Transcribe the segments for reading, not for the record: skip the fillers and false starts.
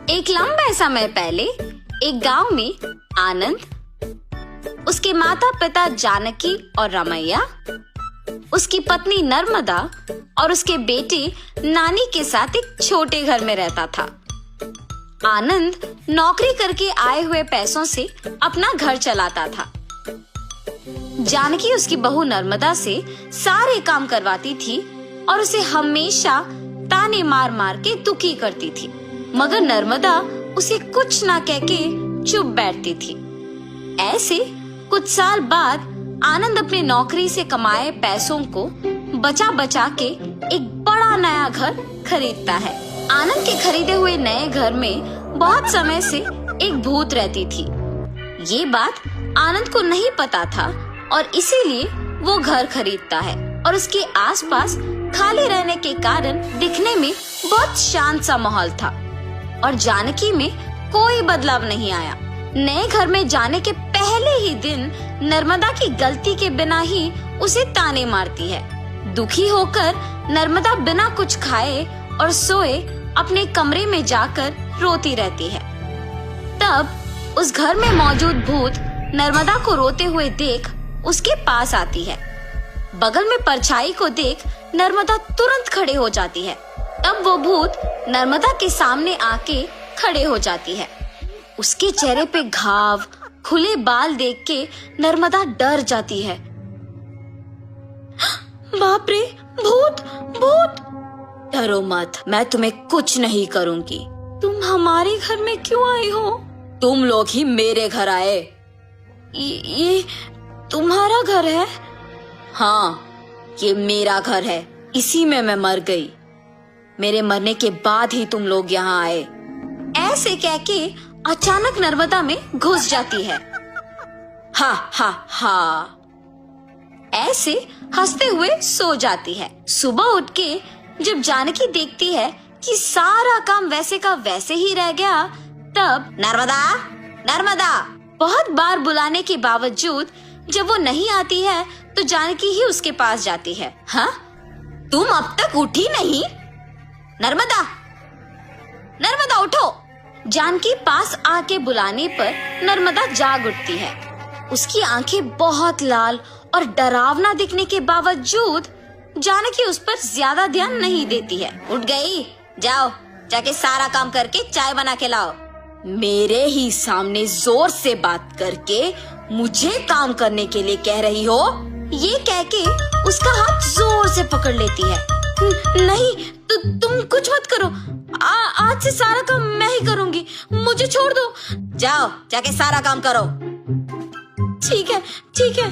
एक लंबे समय पहले एक गांव में आनंद, उसके माता पिता जानकी और रमैया, उसकी पत्नी नर्मदा और उसके बेटे नानी के साथ एक छोटे घर में रहता था। आनंद नौकरी करके आए हुए पैसों से अपना घर चलाता था। जानकी उसकी बहू नर्मदा से सारे काम करवाती थी और उसे हमेशा ताने मार मार के दुखी करती थी, मगर नर्मदा उसे कुछ ना कह के चुप बैठती थी। ऐसे कुछ साल बाद आनंद अपने नौकरी से कमाए पैसों को बचा बचा के एक बड़ा नया घर खरीदता है। आनंद के खरीदे हुए नए घर में बहुत समय से एक भूत रहती थी। ये बात आनंद को नहीं पता था और इसीलिए वो घर खरीदता है और उसके आसपास खाली रहने के कारण दिखने में बहुत शांत सा माहौल था और जानकी में कोई बदलाव नहीं आया। नए घर में जाने के पहले ही दिन नर्मदा की गलती के बिना ही उसे ताने मारती है। दुखी होकर नर्मदा बिना कुछ खाए और सोए अपने कमरे में जाकर रोती रहती है। तब उस घर में मौजूद भूत नर्मदा को रोते हुए देख उसके पास आती है। बगल में परछाई को देख नर्मदा तुरंत खड़े हो जाती है। तब वो भूत नर्मदा के सामने आके खड़े हो जाती है। उसके चेहरे पे घाव, खुले बाल देख के नर्मदा डर जाती है। बाप रे, भूत भूत! डरो मत, मैं तुम्हें कुछ नहीं करूंगी। तुम हमारे घर में क्यों आई हो? तुम लोग ही मेरे घर आए। ये तुम्हारा घर है? हाँ, ये मेरा घर है। इसी में मैं मर गई। मेरे मरने के बाद ही तुम लोग यहाँ आए। ऐसे कह के अचानक नर्मदा में घुस जाती है। हा हा हा! ऐसे हंसते हुए सो जाती है। सुबह उठ के जब जानकी देखती है कि सारा काम वैसे का वैसे ही रह गया, तब नर्मदा नर्मदा बहुत बार बुलाने के बावजूद जब वो नहीं आती है तो जानकी ही उसके पास जाती है। हाँ, तुम अब तक उठी नहीं? नर्मदा नर्मदा उठो! जानकी पास आके बुलाने पर नर्मदा जाग उठती है। उसकी आंखें बहुत लाल और डरावना दिखने के बावजूद जानकी उस पर ज्यादा ध्यान नहीं देती है। उठ गई? जाओ, जाके सारा काम करके चाय बना के लाओ। मेरे ही सामने जोर से बात करके मुझे काम करने के लिए कह रही हो? ये कह के उसका हाथ जोर से पकड़ लेती है। नहीं, तुम कुछ मत करो। आज से सारा काम मैं ही करूंगी, मुझे छोड़ दो। जाओ, जाके सारा काम करो। ठीक है, ठीक है।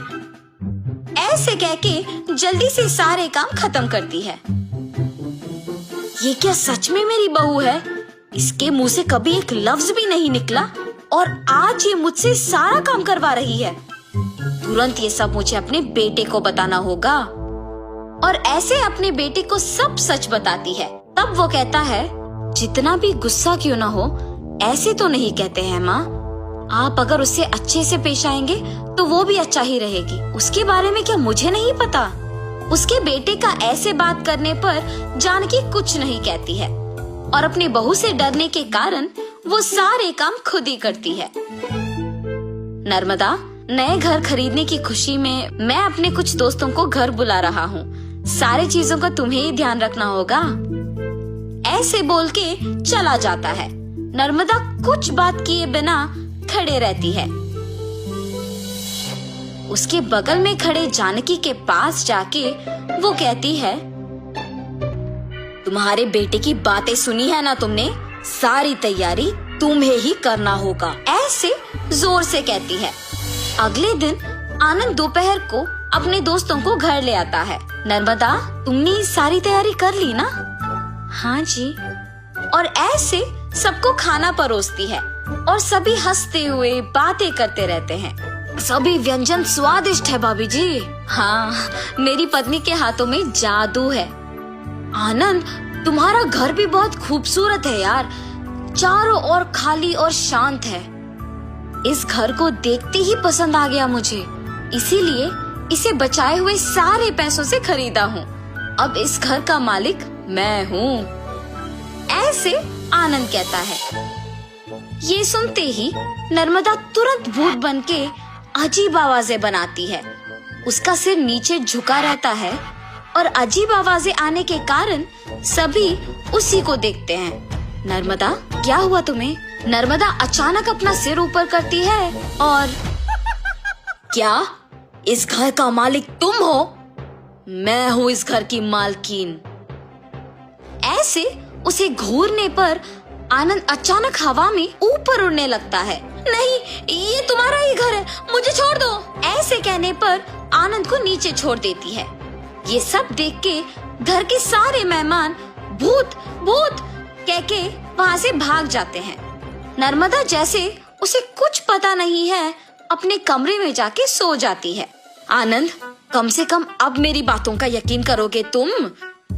ऐसे कह के जल्दी से सारे काम खत्म करती है। ये क्या सच में मेरी बहू है? इसके मुंह से कभी एक लफ्ज भी नहीं निकला और आज ये मुझसे सारा काम करवा रही है। तुरंत ये सब मुझे अपने बेटे को बताना होगा। और ऐसे अपने बेटे को सब सच बताती है। तब वो कहता है, जितना भी गुस्सा क्यों ना हो, ऐसे तो नहीं कहते हैं माँ। आप अगर उससे अच्छे से पेश आएंगे तो वो भी अच्छा ही रहेगी। उसके बारे में क्या मुझे नहीं पता? उसके बेटे का ऐसे बात करने पर जानकी कुछ नहीं कहती है और अपनी बहू से डरने के कारण वो सारे काम खुद ही करती है। नर्मदा, नए घर खरीदने की खुशी में मैं अपने कुछ दोस्तों को घर बुला रहा हूँ। सारी चीजों का तुम्हें ही ध्यान रखना होगा। ऐसे बोल के चला जाता है। नर्मदा कुछ बात किए बिना खड़े रहती है। उसके बगल में खड़े जानकी के पास जाके वो कहती है, तुम्हारे बेटे की बातें सुनी है ना तुमने? सारी तैयारी तुम्हें ही करना होगा। ऐसे जोर से कहती है। अगले दिन आनंद दोपहर को अपने दोस्तों को घर ले आता है। नर्मदा, तुमने सारी तैयारी कर ली ना? हाँ जी। और ऐसे सबको खाना परोसती है और सभी हंसते हुए बातें करते रहते हैं। सभी व्यंजन स्वादिष्ट है भाभी जी। हाँ, मेरी पत्नी के हाथों में जादू है। आनंद, तुम्हारा घर भी बहुत खूबसूरत है यार। चारों ओर खाली और शांत है। इस घर को देखते ही पसंद आ गया मुझे, इसीलिए इसे बचाए हुए सारे पैसों से खरीदा हूँ। अब इस घर का मालिक मैं हूँ। ऐसे आनंद कहता है। ये सुनते ही नर्मदा तुरंत भूत बनके अजीब आवाजें बनाती है। उसका सिर नीचे झुका रहता है और अजीब आवाजें आने के कारण सभी उसी को देखते हैं। नर्मदा, क्या हुआ तुम्हें? नर्मदा अचानक अपना सिर ऊपर करती है और क्या इस घर का मालिक तुम हो? मैं हूँ इस घर की मालकिन। ऐसे उसे घूरने पर आनंद अचानक हवा में ऊपर उड़ने लगता है। नहीं, ये तुम्हारा ही घर है, मुझे छोड़ दो। ऐसे कहने पर आनंद को नीचे छोड़ देती है। ये सब देख के घर के सारे मेहमान भूत भूत कह के वहाँ से भाग जाते हैं। नर्मदा जैसे उसे कुछ पता नहीं है अपने कमरे में जाके सो जाती है। आनंद, कम से कम अब मेरी बातों का यकीन करोगे तुम?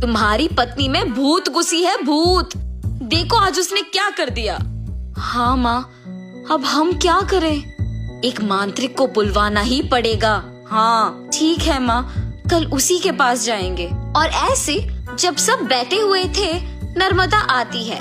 तुम्हारी पत्नी में भूत घुसी है, भूत। देखो आज उसने क्या कर दिया। हाँ माँ, अब हम क्या करें? एक मांत्रिक को बुलवाना ही पड़ेगा। हाँ ठीक है माँ, कल उसी के पास जाएंगे। और ऐसे जब सब बैठे हुए थे, नर्मदा आती है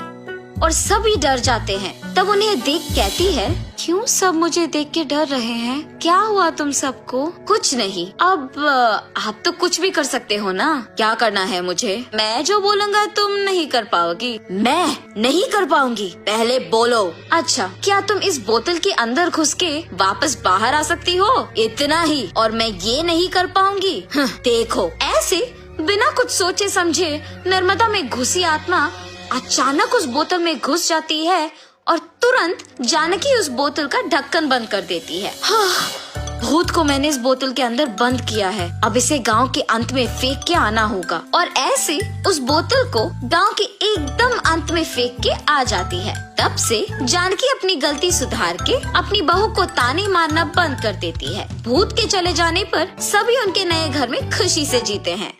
और सभी डर जाते हैं। तब उन्हें देख कहती है, क्यों सब मुझे देख के डर रहे हैं? क्या हुआ तुम सबको? कुछ नहीं। अब आप तो कुछ भी कर सकते हो ना। क्या करना है मुझे? मैं जो बोलूँगा तुम नहीं कर पाओगी। मैं नहीं कर पाऊंगी? पहले बोलो। अच्छा, क्या तुम इस बोतल के अंदर घुस के वापस बाहर आ सकती हो? इतना ही, और मैं ये नहीं कर पाऊंगी? देखो। ऐसे बिना कुछ सोचे समझे नर्मदा में घुसी आत्मा अचानक उस बोतल में घुस जाती है और तुरंत जानकी उस बोतल का ढक्कन बंद कर देती है। भूत को मैंने इस बोतल के अंदर बंद किया है, अब इसे गांव के अंत में फेंक के आना होगा। और ऐसे उस बोतल को गांव के एकदम अंत में फेंक के आ जाती है। तब से जानकी अपनी गलती सुधार के अपनी बहू को ताने मारना बंद कर देती है। भूत के चले जाने पर सभी उनके नए घर में खुशी से जीते हैं।